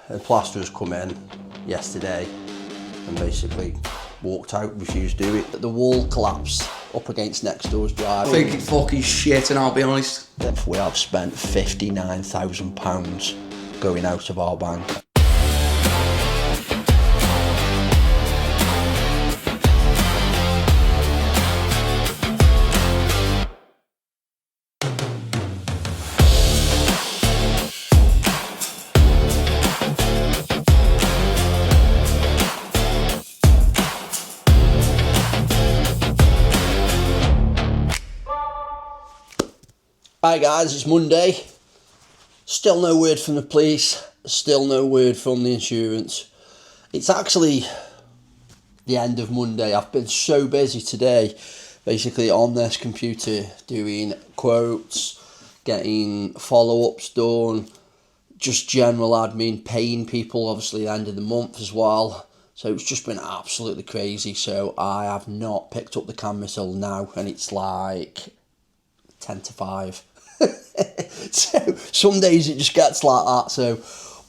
The plasterers come in yesterday and basically walked out, refused to do it. The wall collapsed up against next door's drive. I think it's fucking shit, and I'll be honest. We have spent £59,000 going out of our bank. Hi guys, it's Monday. Still no word from the police, still no word from the insurance. It's actually the end of Monday. I've been so busy today, basically on this computer, doing quotes, getting follow-ups done, just general admin, paying people obviously at the end of the month as well. So it's just been absolutely crazy. So I have not picked up the camera till now, and it's like 10 to 5. So some days it just gets like that. So,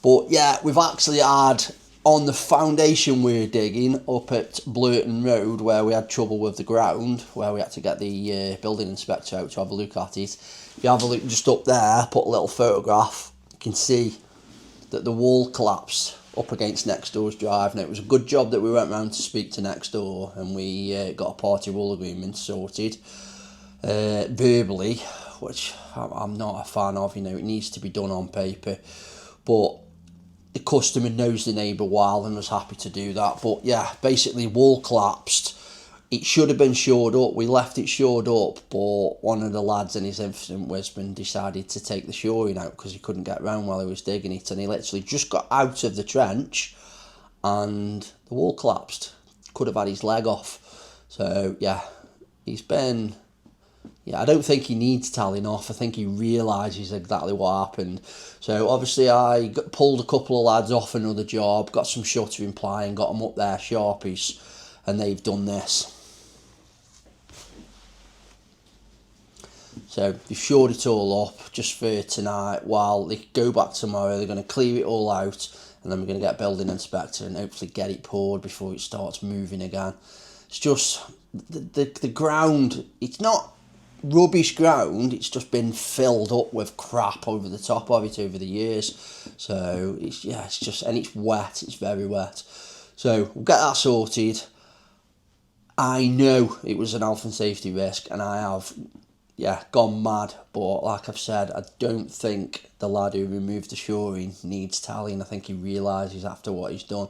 but yeah, we've actually had, on the foundation we're digging up at Blurton Road, where we had trouble with the ground, where we had to get the building inspector out to have a look at it. If you have a look just up there, put a little photograph, you can see that the wall collapsed up against next door's drive. And it was a good job that we went round to speak to next door, and we got a party wall agreement sorted verbally, which I'm not a fan of. You know, it needs to be done on paper, but the customer knows the neighbour well and was happy to do that. But yeah, basically wall collapsed. It should have been shored up. We left it shored up, but one of the lads in his infinite wisdom decided to take the shoring out because he couldn't get round while he was digging it, and he literally just got out of the trench and the wall collapsed. Could have had his leg off. So yeah, he's been... Yeah, I don't think he needs telling off. I think he realises exactly what happened. So obviously I pulled a couple of lads off another job, got some shuttering ply and got them up there, Sharpies, and they've done this. So they've shored it all up just for tonight. While they go back tomorrow, they're going to clear it all out, and then we're going to get a building inspector and hopefully get it poured before it starts moving again. It's just the ground, it's not rubbish ground, it's just been filled up with crap over the top of it over the years. So it's just, and it's wet, it's very wet. So we'll get that sorted. I know it was an health and safety risk, and I have gone mad, but like I've said, I don't think the lad who removed the shoring needs telling. I think he realises after what he's done.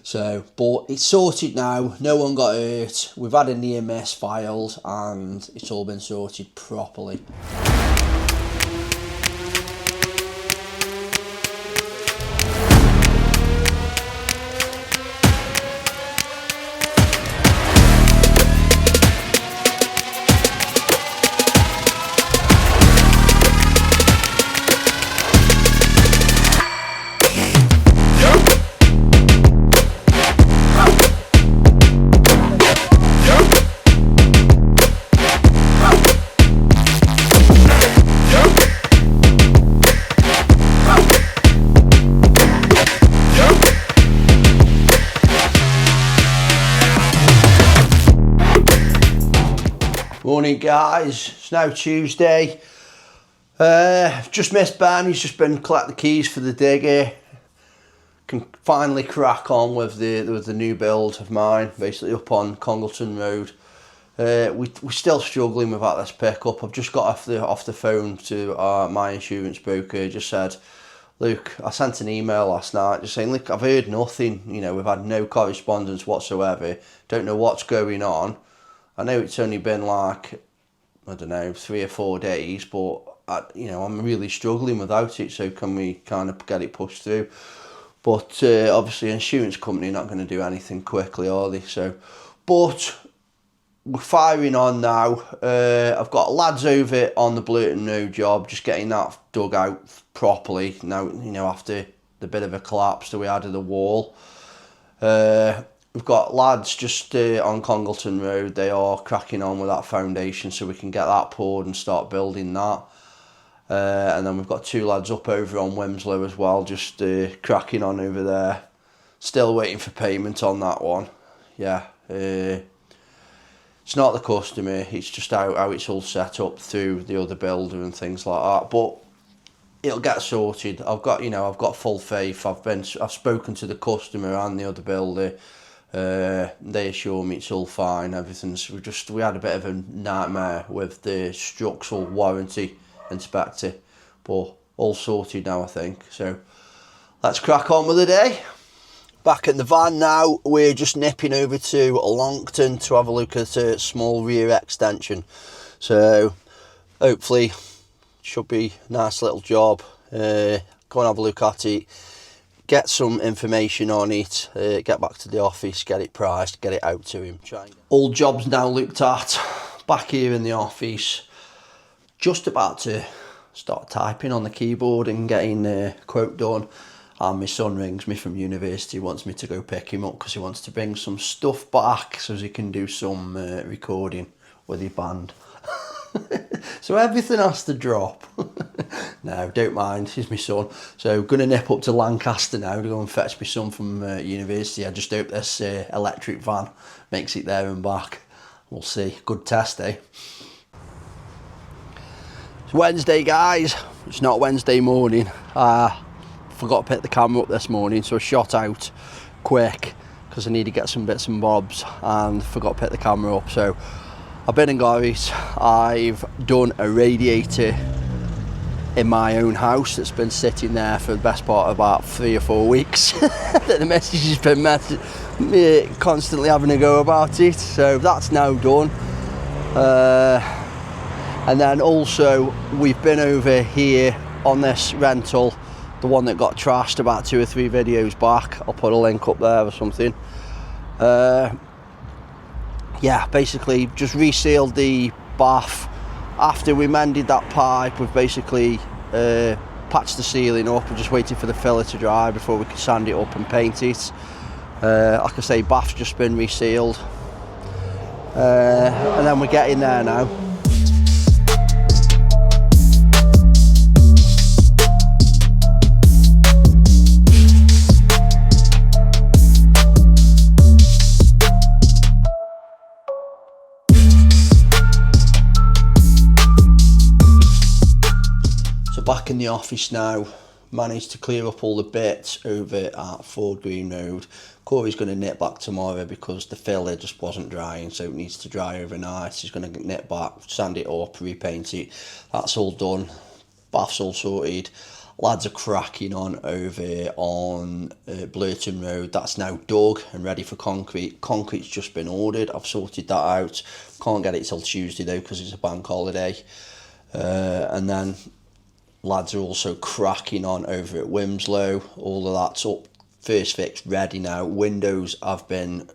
So, but it's sorted now, no one got hurt, we've had a near miss filed, and it's all been sorted properly. Morning guys, it's now Tuesday. Just missed Ben, he's just been collecting the keys for the digger. Can finally crack on with the new build of mine, basically up on Congleton Road. We're still struggling without this pickup. I've just got off the phone to my insurance broker. Just said, look, I sent an email last night just saying, look, I've heard nothing, you know, we've had no correspondence whatsoever, don't know what's going on. I know it's only been like, I don't know, 3 or 4 days, but I'm really struggling without it, so can we kind of get it pushed through? But obviously insurance company not going to do anything quickly, are they? So, but we're firing on now. I've got lads over on the Blurton Road job, just getting that dug out properly now, you know, after the bit of a collapse that we had of the wall. We've got lads just on Congleton Road. They are cracking on with that foundation so we can get that poured and start building that. And then we've got 2 lads up over on Wimslow as well, just cracking on over there. Still waiting for payment on that one. Yeah, it's not the customer, it's just how it's all set up through the other builder and things like that. But it'll get sorted. I've got full faith. I've spoken to the customer and the other builder. They assure me it's all fine. We had a bit of a nightmare with the structural warranty inspector, but all sorted now, I think. So let's crack on with the day. Back in the van now, we're just nipping over to Longton to have a look at a small rear extension. So hopefully should be a nice little job. Go and have a look at it, get some information on it, get back to the office, get it priced, get it out to him. All jobs now looked at, back here in the office, just about to start typing on the keyboard and getting a quote done. And my son rings me from university, wants me to go pick him up because he wants to bring some stuff back so he can do some recording with his band. So everything has to drop. No, don't mind, he's my son. So gonna nip up to Lancaster now to go and fetch my son from university. I just hope this electric van makes it there and back. We'll see. Good test, eh? It's Wednesday, guys. It's not Wednesday morning. Forgot to pick the camera up this morning, so I shot out quick because I need to get some bits and bobs and forgot to pick the camera up. So I've been in Gorries. I've done a radiator in my own house that's been sitting there for the best part of about 3 or 4 weeks. The message has been constantly having a go about it, so that's now done. And then also we've been over here on this rental, the one that got trashed about 2 or 3 videos back. I'll put a link up there or something. Yeah, basically just resealed the bath. After we mended that pipe, we've basically patched the ceiling up. We're just waiting for the filler to dry before we can sand it up and paint it. Like I say, bath's just been resealed. And then we're getting there now. Back in the office now, managed to clear up all the bits over at Ford Green Road. Corey's going to nip back tomorrow because the filler just wasn't drying, so it needs to dry overnight. He's going to nip back, sand it up, repaint it. That's all done. Bath's all sorted. Lads are cracking on over on Blurton Road. That's now dug and ready for concrete. Concrete's just been ordered. I've sorted that out. Can't get it till Tuesday though because it's a bank holiday. And then lads are also cracking on over at Wimslow. All of that's up, first fix, ready now. Windows have been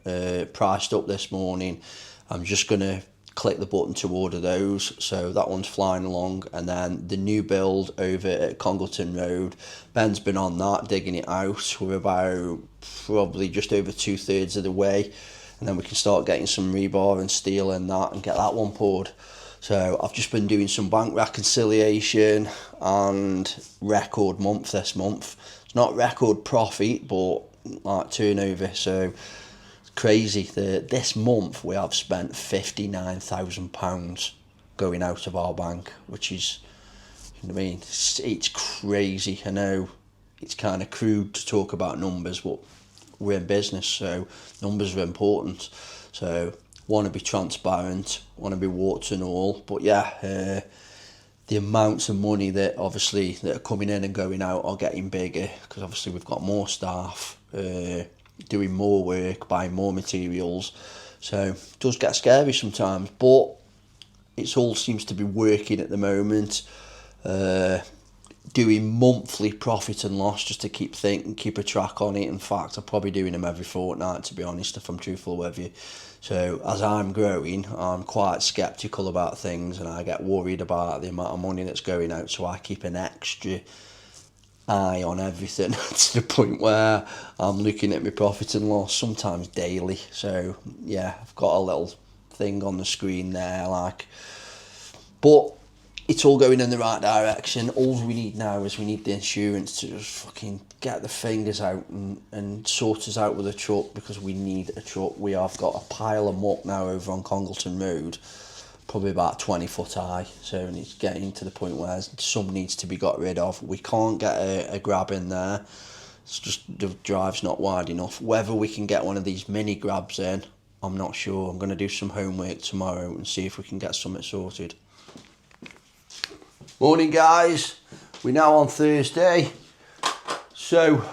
priced up this morning. I'm just going to click the button to order those. So that one's flying along. And then the new build over at Congleton Road. Ben's been on that, digging it out. We're about probably just over 2/3 of the way. And then we can start getting some rebar and steel in that and get that one poured. So I've just been doing some bank reconciliation and record month this month. It's not record profit, but like turnover. So it's crazy. This month we have spent £59,000 going out of our bank, which is, you know what I mean, it's crazy. I know it's kind of crude to talk about numbers, but we're in business, so numbers are important. So want to be transparent, want to be warts and all, but yeah, the amounts of money that obviously that are coming in and going out are getting bigger because obviously we've got more staff, doing more work, buying more materials, so it does get scary sometimes, but it all seems to be working at the moment. Doing monthly profit and loss just to keep a track on it. In fact, I'm probably doing them every fortnight, to be honest, if I'm truthful with you. So as I'm growing, I'm quite sceptical about things and I get worried about the amount of money that's going out, so I keep an extra eye on everything to the point where I'm looking at my profit and loss sometimes daily. So yeah, I've got a little thing on the screen there, but it's all going in the right direction. All we need now is we need the insurance to just fucking get the fingers out and sort us out with a truck, because we need a truck. We have got a pile of muck now over on Congleton Road, probably about 20 foot high, so it's getting to the point where some needs to be got rid of. We can't get a grab in there. It's just the drive's not wide enough. Whether we can get one of these mini grabs in, I'm not sure. I'm going to do some homework tomorrow and see if we can get something sorted. Morning guys, we're now on Thursday. So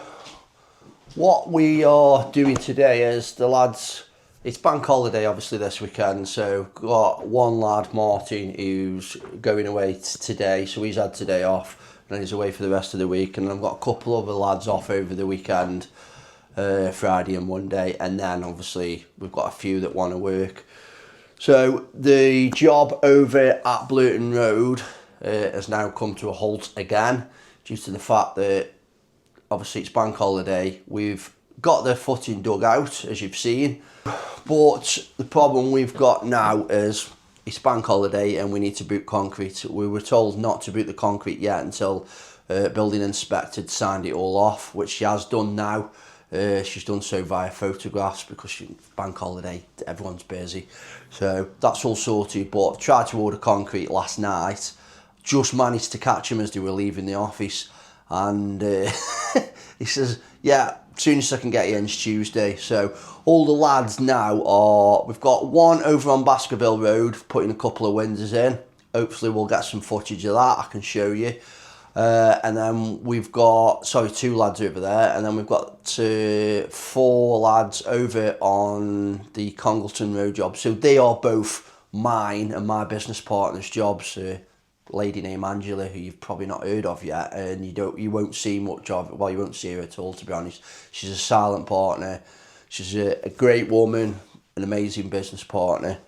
what we are doing today is the lads, it's bank holiday obviously this weekend, so got one lad, Martin, who's going away today, so he's had today off and he's away for the rest of the week, and I've got a couple other lads off over the weekend, Friday and Monday, and then obviously we've got a few that want to work. So the job over at Blurton Road has now come to a halt again, due to the fact that obviously it's bank holiday. We've got the footing dug out, as you've seen, but the problem we've got now is it's bank holiday and we need to boot concrete. We were told not to boot the concrete yet until building inspector had signed it all off, which she has done now. She's done so via photographs because bank holiday, everyone's busy, so that's all sorted. But tried to order concrete last night, just managed to catch him as they were leaving the office, and he says, yeah, soonest I can get you in is Tuesday. So all the lads now are, we've got one over on Baskerville Road putting a couple of windows in. Hopefully we'll get some footage of that, I can show you. And then we've got, two lads over there, and then we've got 4 lads over on the Congleton Road job. So they are both mine and my business partner's jobs. Lady named Angela, who you've probably not heard of yet, and you won't see much of. Well, you won't see her at all, to be honest. She's a silent partner. She's a great woman, an amazing business partner,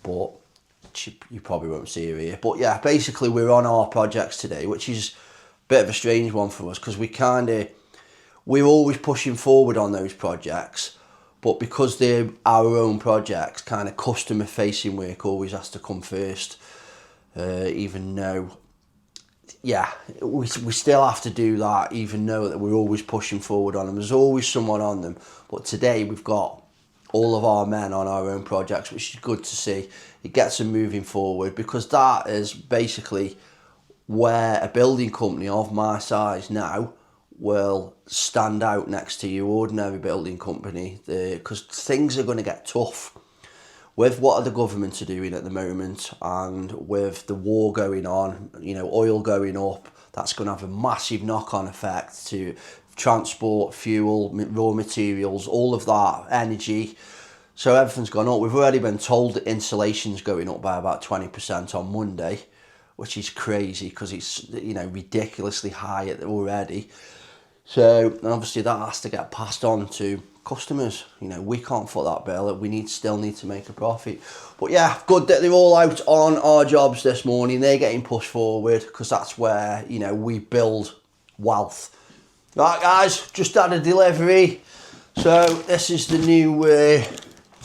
but you probably won't see her here. But yeah, basically we're on our projects today, which is a bit of a strange one for us, because we're always pushing forward on those projects, but because they're our own projects, kind of customer facing work always has to come first. Even though, yeah, we still have to do that, even though that we're always pushing forward on them. There's always someone on them, but today we've got all of our men on our own projects, which is good to see. It gets them moving forward, because that is basically where a building company of my size now will stand out next to your ordinary building company, because things are going to get tough. With what the government are doing at the moment, and with the war going on, oil going up, that's going to have a massive knock-on effect to transport, fuel, raw materials, all of that, energy. So everything's gone up. We've already been told that insulation's going up by about 20% on Monday, which is crazy because it's ridiculously high already. So obviously that has to get passed on to customers. We can't foot that bill. We still need to make a profit. But yeah, good that they're all out on our jobs this morning. They're getting pushed forward, because that's where we build wealth. Right guys, just had a delivery. So this is the new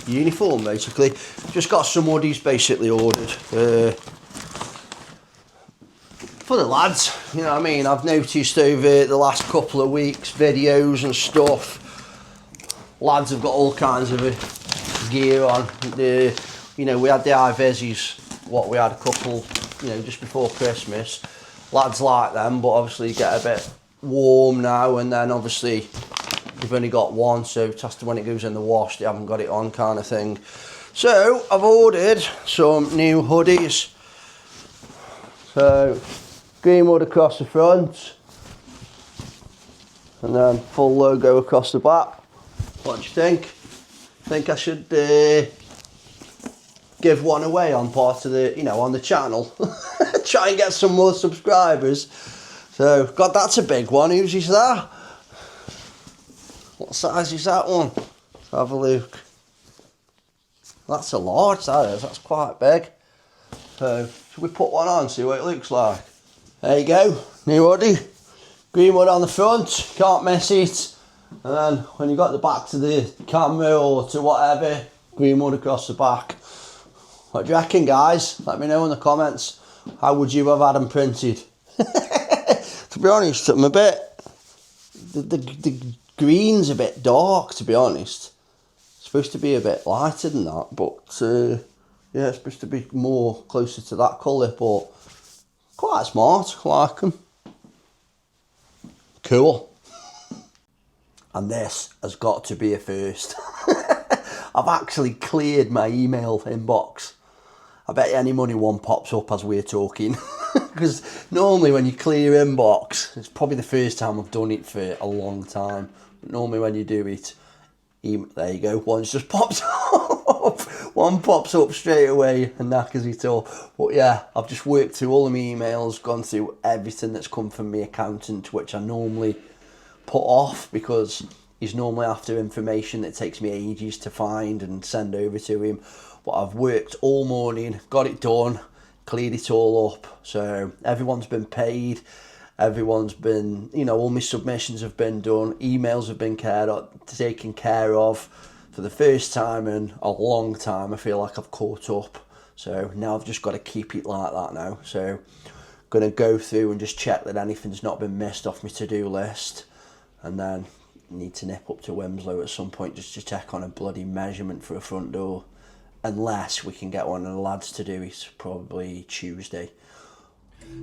uniform basically. Just got some hoodies basically ordered for the lads. I've noticed over the last couple of weeks, videos and stuff, lads have got all kinds of gear on. We had the high-vises, what we had a couple, just before Christmas. Lads like them, but obviously get a bit warm now, and then obviously they've only got one, so just when it goes in the wash, they haven't got it on, kind of thing. So I've ordered some new hoodies. So green wood across the front, and then full logo across the back. What do you think? Think I should give one away on part of the, on the channel? Try and get some more subscribers. So, God, that's a big one. Whose is that? What size is that one? Let's have a look. That's a large, that is. That's quite big. So, should we put one on, see what it looks like? There you go. New hoodie. Green wood on the front. Can't miss it. And then when you got the back to the camera or to whatever, green wood across the back. What do you reckon, guys? Let me know in the comments. How would you have had them printed? To be honest, I'm a bit... The green's a bit dark, to be honest. It's supposed to be a bit lighter than that, but yeah, it's supposed to be more closer to that colour, but quite smart, I like them. Cool. And this has got to be a first. I've actually cleared my email inbox. I bet you any money one pops up as we're talking. Because normally when you clear your inbox, it's probably the first time I've done it for a long time. But normally when you do it, there you go, one's just popped up. One pops up straight away and knackers it all. But yeah, I've just worked through all of my emails, gone through everything that's come from my accountant, which I normally put off because he's normally after information that takes me ages to find and send over to him. But I've worked all morning, got it done, cleared it all up. So everyone's been paid. Everyone's been, you know, all my submissions have been done. Emails have been taken care of. For the first time in a long time, I feel like I've caught up. So now I've just got to keep it like that now. So I'm going to go through and just check that anything's not been missed off my to-do list. And then need to nip up to Wimslow at some point just to check on a bloody measurement for a front door. Unless we can get one of the lads to do it, probably Tuesday.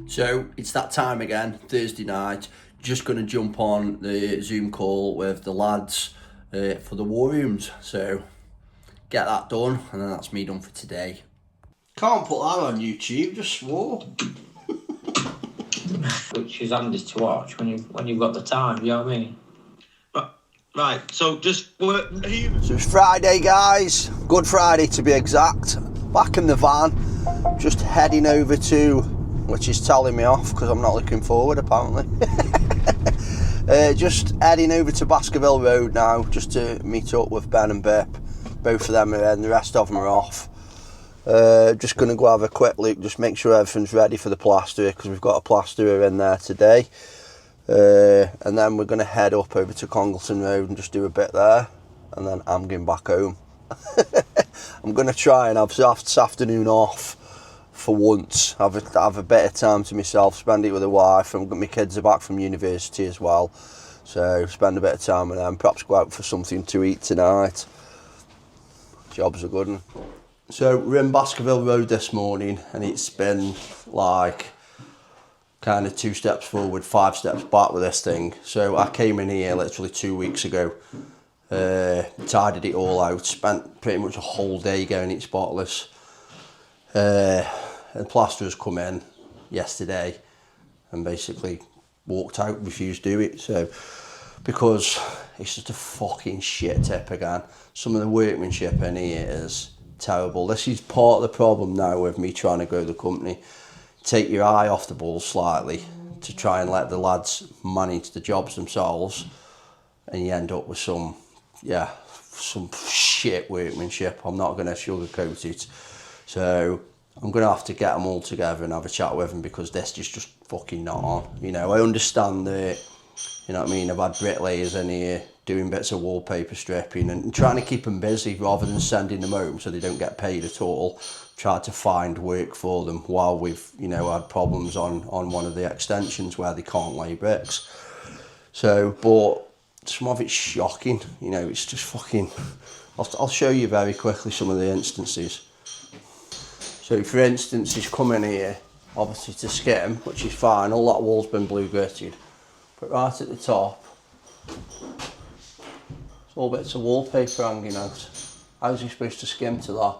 So it's that time again, Thursday night. Just going to jump on the Zoom call with the lads for the war rooms. So get that done, and then that's me done for today. Can't put that on YouTube, just swore. Which is handy to watch when you've got the time, you know what I mean? Right, so just work. So it's Friday, guys. Good Friday to be exact. Back in the van, just heading over to, which is telling me off because I'm not looking forward apparently. Just heading over to Baskerville Road now, just to meet up with Ben and Bip. Both of them are in, the rest of them are off. Just going to go have a quick look, just make sure everything's ready for the plasterer because we've got a plasterer in there today. And then we're going to head up over to Congleton Road and just do a bit there, and then I'm going back home. I'm going to try and have this afternoon off for once, have a bit of time to myself, spend it with the wife, and my kids are back from university as well, so spend a bit of time with them, perhaps go out for something to eat tonight. Jobs are good. So we're in Baskerville Road this morning, and it's been like kind of 2 steps forward, 5 steps back with this thing. So I came in here literally 2 weeks ago, tidied it all out, spent pretty much a whole day getting it spotless. And plasterers come in yesterday and basically walked out, refused to do it. So because it's just a fucking shit tip again. Some of the workmanship in here is terrible. This is part of the problem now with me trying to grow the company. Take your eye off the ball slightly to try and let the lads manage the jobs themselves, and you end up with some shit workmanship. I'm not going to sugarcoat it. So I'm going to have to get them all together and have a chat with them because this is just fucking not on. You know, I understand that, you know what I mean, I've had bricklayers in here doing bits of wallpaper stripping and trying to keep them busy rather than sending them home so they don't get paid at all. Tried to find work for them while we've, you know, had problems on one of the extensions where they can't lay bricks. So, but some of it's shocking, you know, it's just fucking... I'll show you very quickly some of the instances. So, for instance, he's come in here, obviously to skim, which is fine, all that wall's been blue gritted. But right at the top, it's all bits of wallpaper hanging out. How's he supposed to skim to that?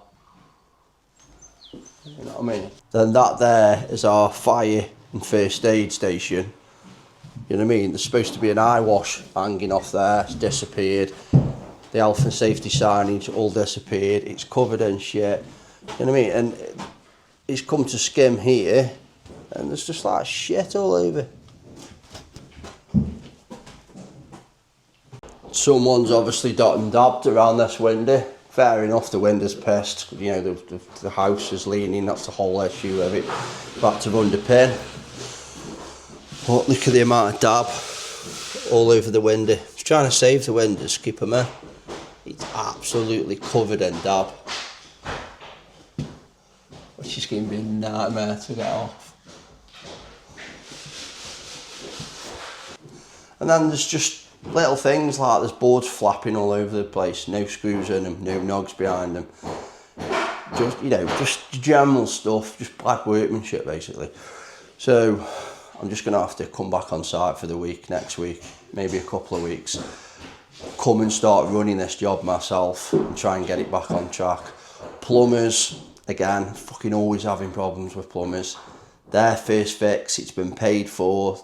You know what I mean? Then that there is our fire and first aid station. You know what I mean? There's supposed to be an eye wash hanging off there. It's disappeared. The health and safety signage all disappeared. It's covered in shit. You know what I mean? And he's come to skim here and there's just like shit all over. Someone's obviously dot and dabbed around this window. Fair enough, the window's pissed, you know, the house is leaning, that's the whole issue of it. Back to underpin. But look at the amount of dab all over the window. Just trying to save the windows, keep them in. It's absolutely covered in dab. Which It's just going to be a nightmare to get off. And then there's just little things like there's boards flapping all over the place, no screws in them, no nogs behind them. Just, you know, just general stuff, just bad workmanship basically. So I'm just going to have to come back on site for the week, next week, maybe a couple of weeks. Come and start running this job myself and try and get it back on track. Plumbers, again, fucking always having problems with plumbers. Their first fix, it's been paid for.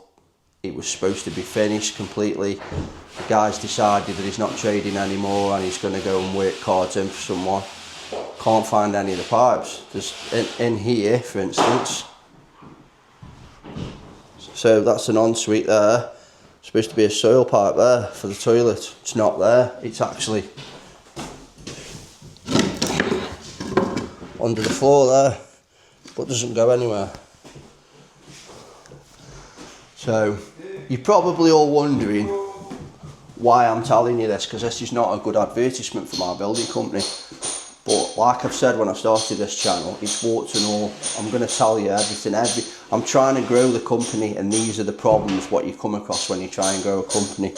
It was supposed to be finished completely. The guy's decided that he's not trading anymore and he's going to go and work cards in for someone. Can't find any of the pipes. There's in here, for instance. So that's an ensuite there. Supposed to be a soil pipe there for the toilet. It's not there. It's actually under the floor there, but doesn't go anywhere. So you're probably all wondering why I'm telling you this, because this is not a good advertisement for my building company. But like I've said when I started this channel, it's warts and all. I'm going to tell you everything. I'm trying to grow the company, and these are the problems what you come across when you try and grow a company.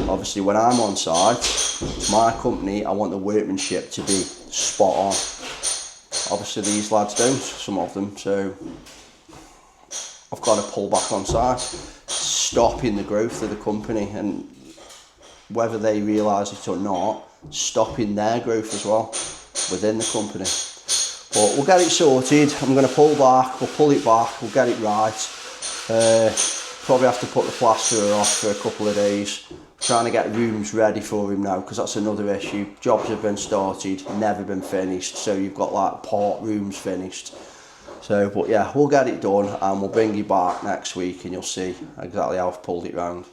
Obviously, when I'm on site, it's my company, I want the workmanship to be spot on. Obviously, these lads don't, some of them, so I've got to pull back on site, stopping the growth of the company, and whether they realise it or not, stopping their growth as well within the company. But we'll get it sorted. I'm going to pull back, we'll pull it back, we'll get it right. Probably have to put the plasterer off for a couple of days. Trying to get rooms ready for him now, because that's another issue. Jobs have been started, never been finished, so you've got like part rooms finished. So, but yeah, we'll get it done and we'll bring you back next week and you'll see exactly how I've pulled it round.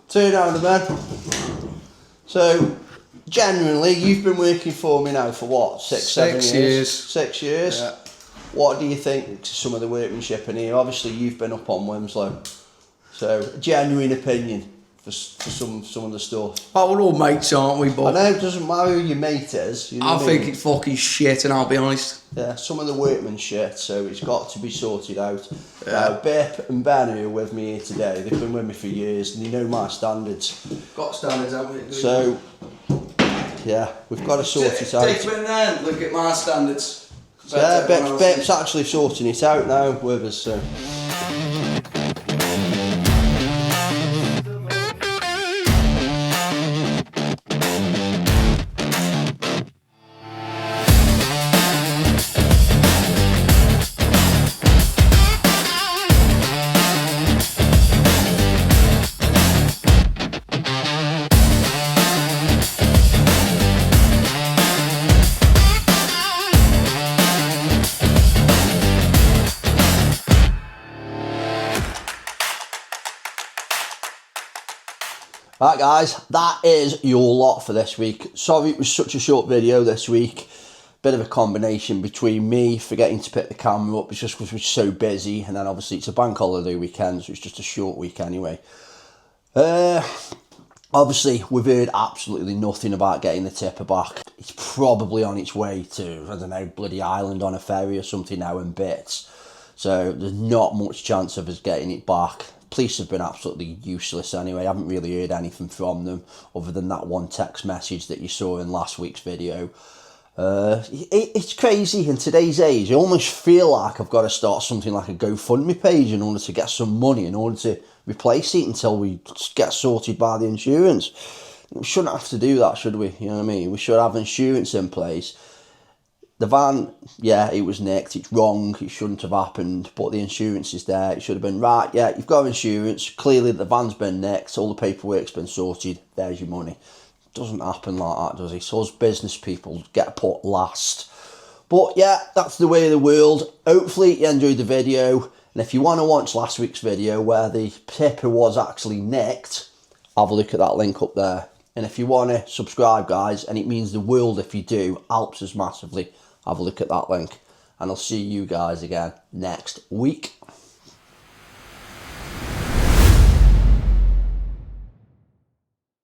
Turn around then. So, generally, you've been working for me now for what, 7 years? 6 years? Yeah. What do you think some of the workmanship in here? Obviously, you've been up on Winslow. So, genuine opinion for some of the stuff. Oh, we're all mates, aren't we, I but know it doesn't matter who your mate is. You know I what think mean? it's fucking shit, and I'll be honest. Yeah, some of the workmanship, so it's got to be sorted out. Now, Bip and Ben, who are with me here today, they've been with me for years and they know my standards. Got standards, haven't we? So, yeah, we've got to sort it out. Take one then, look at my standards. So, yeah, Bip's actually sorting it out now with us, so. Right guys, that is your lot for this week. Sorry it was such a short video this week. Bit of a combination between me forgetting to pick the camera up, it's just because we're so busy, and then obviously it's a bank holiday weekend, so it's just a short week anyway. Obviously we've heard absolutely nothing about getting the tipper back. It's probably on its way to, I don't know, bloody Ireland on a ferry or something now in bits. So there's not much chance of us getting it back. Police have been absolutely useless anyway. I haven't really heard anything from them other than that one text message that you saw in last week's video. It's crazy in today's age. I almost feel like I've got to start something like a GoFundMe page in order to get some money, in order to replace it until we get sorted by the insurance. We shouldn't have to do that, should we? You know what I mean? We should have insurance in place. The van, yeah, it was nicked, it's wrong, it shouldn't have happened, but the insurance is there. It should have been, right, yeah, you've got insurance, clearly the van's been nicked, all the paperwork's been sorted, there's your money. It doesn't happen like that, does it? So us business people get put last. But yeah, that's the way of the world. Hopefully you enjoyed the video, and if you want to watch last week's video where the tipper was actually nicked, have a look at that link up there. And if you want to subscribe, guys, and it means the world if you do, helps us massively, have a look at that link. And I'll see you guys again next week.